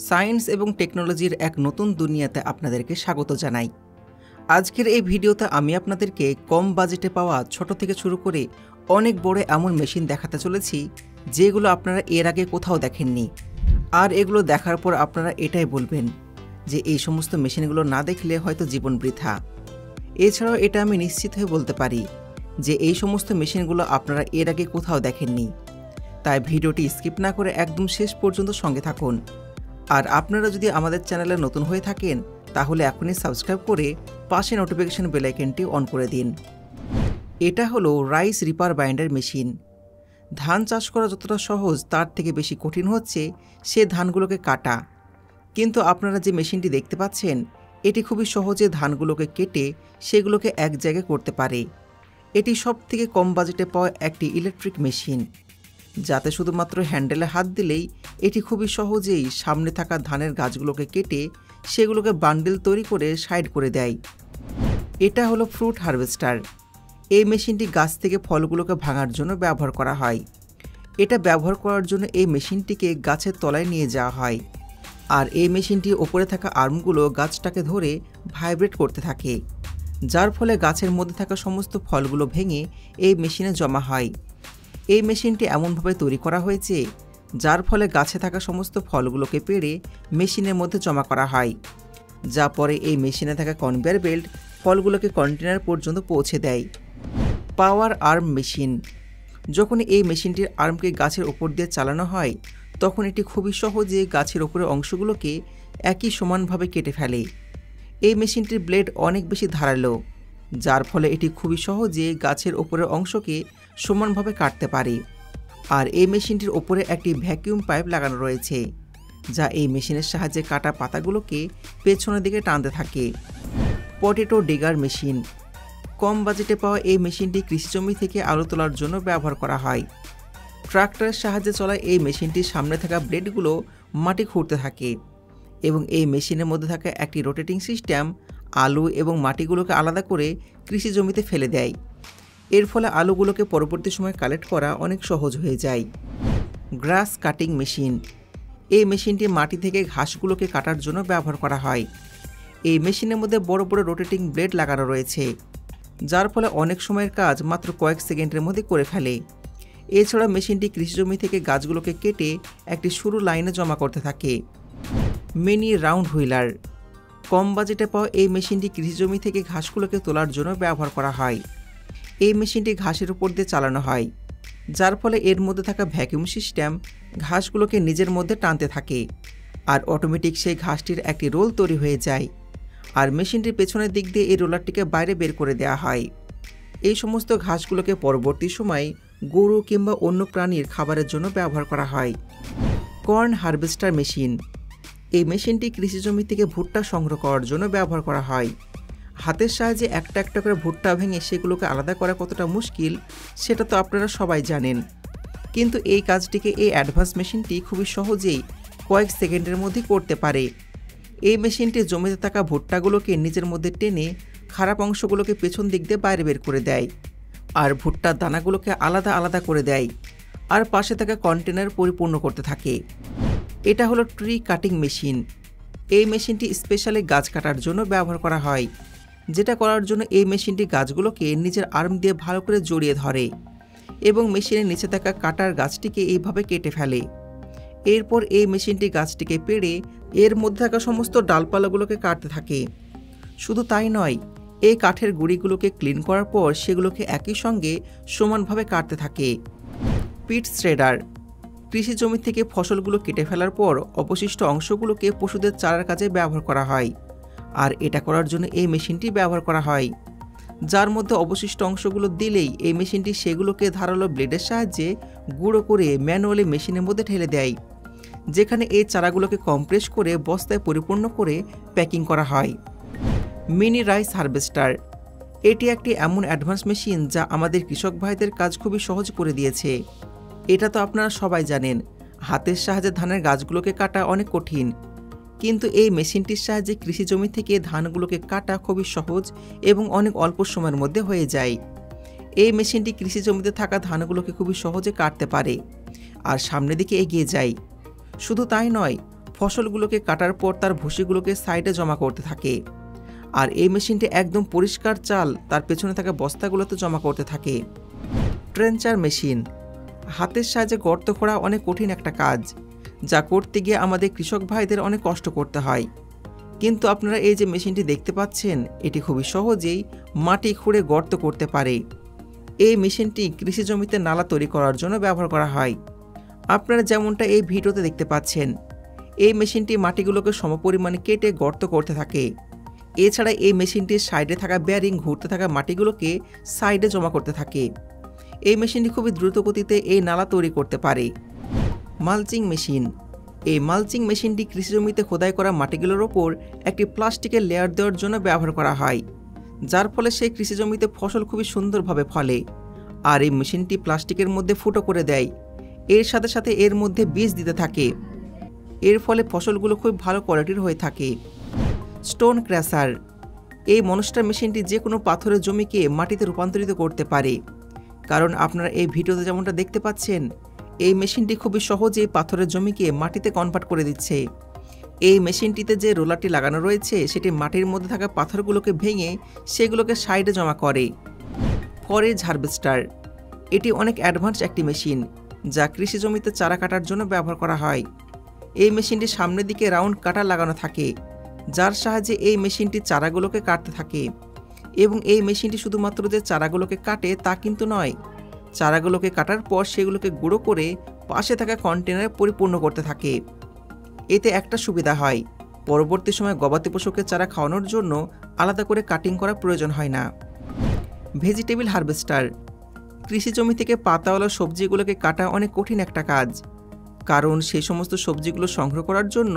Science এবং টেকনোলজির এক নতুন দুনিয়াতে আপনাদেরকে স্বাগত জানাই। আজকের এই ভিডিওতে আমি আপনাদেরকে কম বাজেটে পাওয়া ছোট থেকে শুরু করে অনেক বড় এমন মেশিন দেখাতে চলেছি যেগুলো আপনারা এর আগে কোথাও দেখেননি। আর এগুলো দেখার পর আপনারা এটাই বলবেন যে এই সমস্ত মেশিনগুলো না দেখলে হয়তো জীবন বৃথা। এছাড়াও এটা আমি নিশ্চিত হয়ে বলতে পারি যে এই সমস্ত মেশিনগুলো আপনারা এর আগে কোথাও দেখেননি। তাই ভিডিওটি স্কিপ না করে একদম শেষ পর্যন্ত সঙ্গে থাকুন। আর আপনারা যদি আমাদের চ্যানেলে নতুন হয়ে থাকেন তাহলে এখনই সাবস্ক্রাইব করে পাশে নোটিফিকেশন বেল আইকনটি অন করে দিন। এটা হলো রাইস রিপার বাইন্ডার মেশিন। ধান চাষ করা যতটা সহজ তার থেকে বেশি কঠিন হচ্ছে সে ধানগুলোকে কাটা। কিন্তু আপনারা যে মেশিনটি দেখতে পাচ্ছেন এটি খুবই সহজে ধানগুলোকে কেটে সেগুলোকে এক জায়গায় করতে পারে। এটি সবথেকে কম বাজেটে পাওয়া একটি ইলেকট্রিক মেশিন, যাতে শুধুমাত্র হ্যান্ডেলে হাত দিলেই এটি খুবই সহজেই সামনে থাকা ধানের গাছগুলোকে কেটে সেগুলোকে বান্ডেল তৈরি করে সাইড করে দেয়। এটা হলো ফ্রুট হারভেস্টার। এই মেশিনটি গাছ থেকে ফলগুলোকে ভাঙার জন্য ব্যবহার করা হয়। এটা ব্যবহার করার জন্য এই মেশিনটিকে গাছের তলায় নিয়ে যাওয়া হয়, আর এই মেশিনটি ওপরে থাকা আর্মগুলো গাছটাকে ধরে ভাইব্রেট করতে থাকে, যার ফলে গাছের মধ্যে থাকা সমস্ত ফলগুলো ভেঙে এই মেশিনে জমা হয়। এই মেশিনটি এমনভাবে তৈরি করা হয়েছে যার ফলে গাছে থাকা সমস্ত ফলগুলোকে পেড়ে মেশিনের মধ্যে জমা করা হয়, যা পরে এই মেশিনে থাকা কনভেয়ার বেল্ট ফলগুলোকে কন্টেনার পর্যন্ত পৌঁছে দেয়। পাওয়ার আর্ম মেশিন। যখন এই মেশিনটির আর্মকে গাছের ওপর দিয়ে চালানো হয় তখন এটি খুবই সহজে গাছের ওপরের অংশগুলোকে একই সমানভাবে কেটে ফেলে। এই মেশিনটির ব্লেড অনেক বেশি ধারালো, যার ফলে এটি খুবই সহজে গাছের ওপরের অংশকে সমানভাবে কাটতে পারে। আর এই মেশিনটির ওপরে একটি ভ্যাকুয়াম পাইপ লাগানো রয়েছে, যা এই মেশিনের সাহায্যে কাটা পাতাগুলোকে পেছনের দিকে টানতে থাকে। Potato digger machine. কম বাজেটে পাওয়া এই মেশিনটি কৃষিজমি থেকে আলু তোলার জন্য ব্যবহার করা হয়। ট্রাক্টরের সাহায্যে চলা এই মেশিনটির সামনে থাকা ব্লেডগুলো মাটি খুঁড়তে থাকে এবং এই মেশিনের মধ্যে থাকা একটি রোটেটিং সিস্টেম আলু এবং মাটিগুলোকে আলাদা করে কৃষি জমিতে ফেলে দেয়। এর ফলে আলুগুলোকে পরবর্তী সময় কালেক্ট করা অনেক সহজ হয়ে যায়। গ্রাস কাটিং মেশিন। এই মেশিনটি মাটি থেকে ঘাসগুলোকে কাটার জন্য ব্যবহার করা হয়। এই মেশিনের মধ্যে বড় বড় রোটেটিং ব্লেড লাগানো রয়েছে, যার ফলে অনেক সময়ের কাজ মাত্র কয়েক সেকেন্ডের মধ্যে করে ফেলে। এছাড়া মেশিনটি কৃষিজমি থেকে গাছগুলোকে কেটে একটি সরু লাইনে জমা করতে থাকে। Mini round wheeler. কম বাজেটে পাওয়া এই মেশিনটি কৃষিজমি থেকে ঘাসগুলোকে তোলার জন্য ব্যবহার করা হয়। এই মেশিনটি ঘাসের উপর দিয়ে চালানো হয়, যার ফলে এর মধ্যে থাকা ভ্যাকুয়াম সিস্টেম ঘাসগুলোকে নিজের মধ্যে টানতে থাকে, আর অটোমেটিক সেই ঘাসটির একটি রোল তৈরি হয়ে যায়। আর মেশিনটির পেছনের দিক দিয়ে এই রোলারটিকে বাইরে বের করে দেওয়া হয়। এই সমস্ত ঘাসগুলোকে পরবর্তী সময়ে গরু কিংবা অন্য প্রাণীর খাবারের জন্য ব্যবহার করা হয়। Corn harvester machine. এই মেশিনটি কৃষিজমি থেকে ভুট্টা সংগ্রহ করার জন্য ব্যবহার করা হয়। হাতের সাহায্যে একটা একটা করে ভুট্টা ভেঙে সেগুলোকে আলাদা করা কতটা মুশকিল সেটা তো আপনারা সবাই জানেন, কিন্তু এই কাজটিকে এই অ্যাডভান্স মেশিনটি খুবই সহজেই কয়েক সেকেন্ডের মধ্যে করতে পারে। এই মেশিনটি জমিতে থাকা ভুট্টাগুলোকে নিজের মধ্যে টেনে খারাপ অংশগুলোকে পেছন দিক দিয়ে বাইরে বের করে দেয়, আর ভুট্টার দানাগুলোকে আলাদা আলাদা করে দেয়, আর পাশে থাকা কন্টেনার পরিপূর্ণ করতে থাকে। এটা হলো ট্রি কাটিং মেশিন। এই মেশিনটি স্পেশালি গাছ কাটার জন্য ব্যবহার করা হয়, যেটা করার জন্য এই মেশিনটি গাছগুলোকে নিজের আর্ম দিয়ে ভালো করে জড়িয়ে ধরে এবং মেশিনের নিচে থাকা কাটার গাছটিকে এইভাবে কেটে ফেলে। এরপর এই মেশিনটি গাছটিকে পেড়ে এর মধ্যে থাকা সমস্ত ডালপালাগুলোকে কাটতে থাকে। শুধু তাই নয়, এই কাঠের গুঁড়িগুলোকে ক্লিন করার পর সেগুলোকে একই সঙ্গে সমানভাবে কাটতে থাকে। পিট শ্রেডার। কৃষি জমি থেকে ফসলগুলো কেটে ফেলার পর অবশিষ্ট অংশগুলোকে পশুদের চারার কাজে ব্যবহার করা হয়, আর এটা করার জন্য এই মেশিনটি ব্যবহার করা হয়, যার মধ্যে অবশিষ্ট অংশগুলো দিলেই এই মেশিনটি সেগুলোকে ধারালো ব্লেডের সাহায্যে গুঁড়ো করে ম্যানুয়ালি মেশিনের মধ্যে ঢেলে দেয়, যেখানে এই চারাগুলোকে কম্প্রেস করে বস্তায় পরিপূর্ণ করে প্যাকিং করা হয়। Mini rice harvester. এটি একটি এমন অ্যাডভান্স মেশিন যা আমাদের কৃষক ভাইদের কাজ খুবই সহজ করে দিয়েছে। এটা তো আপনারা সবাই জানেন, হাতের সাহায্যে ধানের গাছগুলোকে কাটা অনেক কঠিন, কিন্তু এই মেশিনটির সাহায্যে কৃষি জমি থেকে ধানগুলোকে কাটা খুবই সহজ এবং অনেক অল্প সময়ের মধ্যে হয়ে যায়। এই মেশিনটি কৃষি জমিতে থাকা ধানগুলোকে খুবই সহজে কাটতে পারে আর সামনের দিকে এগিয়ে যায়। শুধু তাই নয়, ফসলগুলোকে কাটার পর তার ভুসিগুলোকে সাইডে জমা করতে থাকে। আর এই মেশিনটি একদম পরিষ্কার চাল তার পেছনে থাকা বস্তাগুলোতে জমা করতে থাকে। ট্রেঞ্চার মেশিন হাতের সাহায্যে গর্ত খোঁড়া অনেক কঠিন একটা কাজ, যা করতে গিয়ে আমাদের কৃষক ভাইদের অনেক কষ্ট করতে হয়। কিন্তু আপনারা এই যে মেশিনটি দেখতে পাচ্ছেন, এটি খুবই সহজেই মাটি খুঁড়ে গর্ত করতে পারে। এই মেশিনটি কৃষি জমিতে নালা তৈরি করার জন্য ব্যবহার করা হয়। আপনারা যেমনটা এই ভিডিওতে দেখতে পাচ্ছেন, এই মেশিনটি মাটিগুলোকে সমপরিমাণে কেটে গর্ত করতে থাকে। এছাড়া এই মেশিনটির সাইডে থাকা বেয়ারিং ঘুরতে থাকা মাটিগুলোকে সাইডে জমা করতে থাকে। এই মেশিনটি খুবই দ্রুত গতিতে এই নালা তৈরি করতে পারে। মালচিং মেশিন এই মালচিং মেশিনটি কৃষি জমিতে খোদাই করা মাটিগুলোর ওপর একটি প্লাস্টিকের লেয়ার দেওয়ার জন্য ব্যবহার করা হয়, যার ফলে সেই কৃষি জমিতে ফসল খুবই সুন্দরভাবে ফলে। আর এই মেশিনটি প্লাস্টিকের মধ্যে ফুটো করে দেয়, এর সাথে সাথে এর মধ্যে বীজ দিতে থাকে। এর ফলে ফসলগুলো খুব ভালো কোয়ালিটির হয়ে থাকে। স্টোন ক্র্যাশার এই মনস্টার মেশিনটি যে কোনো পাথরের জমিকে মাটিতে রূপান্তরিত করতে পারে। কারণ আপনারা এই ভিডিওতে যেমনটা দেখতে পাচ্ছেন, এই মেশিনটি খুবই সহজেই পাথরের জমিকে মাটিতে কনভার্ট করে দিচ্ছে। এই মেশিনটিতে যে রোলারটি লাগানো রয়েছে সেটি মাটির মধ্যে থাকা পাথরগুলোকে ভেঙে সেগুলোকে সাইডে জমা করে। ফরেজ হারভেস্টার এটি অনেক অ্যাডভান্স একটি মেশিন, যা কৃষি জমিতে চারা কাটার জন্য ব্যবহার করা হয়। এই মেশিনটির সামনের দিকে রাউন্ড কাটার লাগানো থাকে, যার সাহায্যে এই মেশিনটি চারাগুলোকে কাটতে থাকে। এবং এই মেশিনটি শুধুমাত্র যে চারাগুলোকে কাটে তা কিন্তু নয়, চারাগুলোকে কাটার পর সেগুলোকে গুঁড়ো করে পাশে থাকা কন্টেনারে পরিপূর্ণ করতে থাকে। এতে একটা সুবিধা হয়, পরবর্তী সময় গবাদি পশুকে চারা খাওয়ানোর জন্য আলাদা করে কাটিং করা প্রয়োজন হয় না। ভেজিটেবল হারভেস্টার কৃষি জমি থেকে পাতাওয়ালা সবজিগুলোকে কাটা অনেক কঠিন একটা কাজ, কারণ সেই সমস্ত সবজিগুলো সংগ্রহ করার জন্য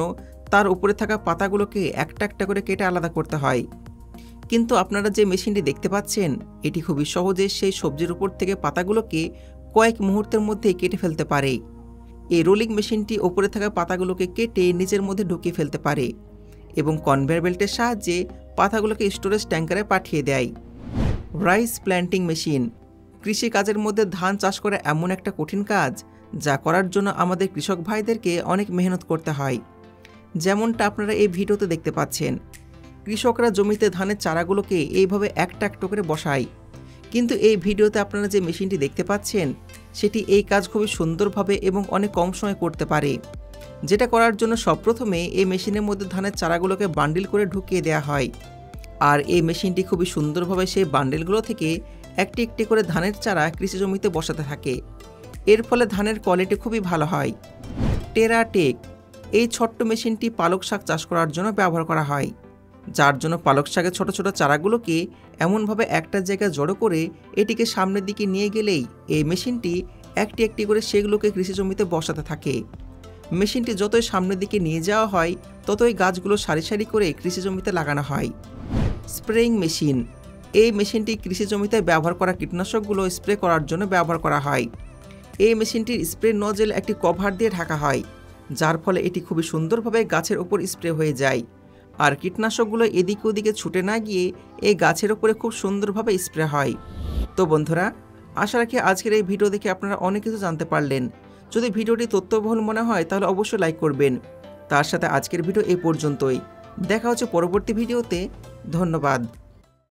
তার উপরে থাকা পাতাগুলোকে একটা একটা করে কেটে আলাদা করতে হয়। কিন্তু আপনারা যে মেশিনটি দেখতে পাচ্ছেন, এটি খুবই সহজে সেই সবজির উপর থেকে পাতাগুলোকে কয়েক মুহূর্তের মধ্যে কেটে ফেলতে পারে। এই রোলিং মেশিনটি ওপরে থাকা পাতাগুলোকে কেটে নিজের মধ্যে ঢুকিয়ে ফেলতে পারে এবং কনভেয়ার বেল্টের সাহায্যে পাতাগুলোকে স্টোরেজ ট্যাঙ্কারে পাঠিয়ে দেয়। রাইস প্ল্যান্টিং মেশিন কৃষি কাজের মধ্যে ধান চাষ করা এমন একটা কঠিন কাজ, যা করার জন্য আমাদের কৃষক ভাইদেরকে অনেক মেহনত করতে হয়। যেমনটা আপনারা এই ভিডিওতে দেখতে পাচ্ছেন, কৃষকরা জমিতে ধানের চারাগুলোকে এইভাবে একটা একটা করে বসায়। কিন্তু এই ভিডিওতে আপনারা যে মেশিনটি দেখতে পাচ্ছেন, সেটি এই কাজ খুবই সুন্দরভাবে এবং অনেক কম সময়ে করতে পারে। যেটা করার জন্য সবপ্রথমে এই মেশিনের মধ্যে ধানের চারাগুলোকে বান্ডিল করে ঢুকিয়ে দেওয়া হয়। আর এই মেশিনটি খুবই সুন্দরভাবে সেই বান্ডিলগুলো থেকে একটি একটি করে ধানের চারা কৃষি জমিতে বসাতে থাকে। এর ফলে ধানের কোয়ালিটি খুবই ভালো হয়। টেরাটেক এই ছোট্ট মেশিনটি পালক শাক চাষ করার জন্য ব্যবহার করা হয়, যার জন্য পালক শাকের ছোট ছোট চারাগুলোকে এমনভাবে একটা জায়গায় জড়ো করে এটিকে সামনের দিকে নিয়ে গেলেই এই মেশিনটি একটি একটি করে সেগুলোকে কৃষি জমিতে বসাতে থাকে। মেশিনটি যতই সামনের দিকে নিয়ে যাওয়া হয়, ততই গাছগুলো সারি সারি করে কৃষি জমিতে লাগানো হয়। স্প্রেইং মেশিন এই মেশিনটি কৃষি জমিতে ব্যবহার করা কীটনাশকগুলো স্প্রে করার জন্য ব্যবহার করা হয়। এই মেশিনটির স্প্রে নজেল একটি কভার দিয়ে ঢাকা হয়, যার ফলে এটি খুবই সুন্দরভাবে গাছের ওপর স্প্রে হয়ে যায়। আর কীটনাশকগুলো এদিকে ওদিকে ছুটে না গিয়ে এই গাছের ওপরে খুব সুন্দরভাবে স্প্রে হয়। তো বন্ধুরা, আশা রাখি আজকের এই ভিডিও দেখে আপনারা অনেক কিছু জানতে পারলেন। যদি ভিডিওটি তথ্যবহুল মনে হয় তাহলে অবশ্যই লাইক করবেন। তার সাথে আজকের ভিডিও এই পর্যন্তই। দেখা হচ্ছে পরবর্তী ভিডিওতে। ধন্যবাদ।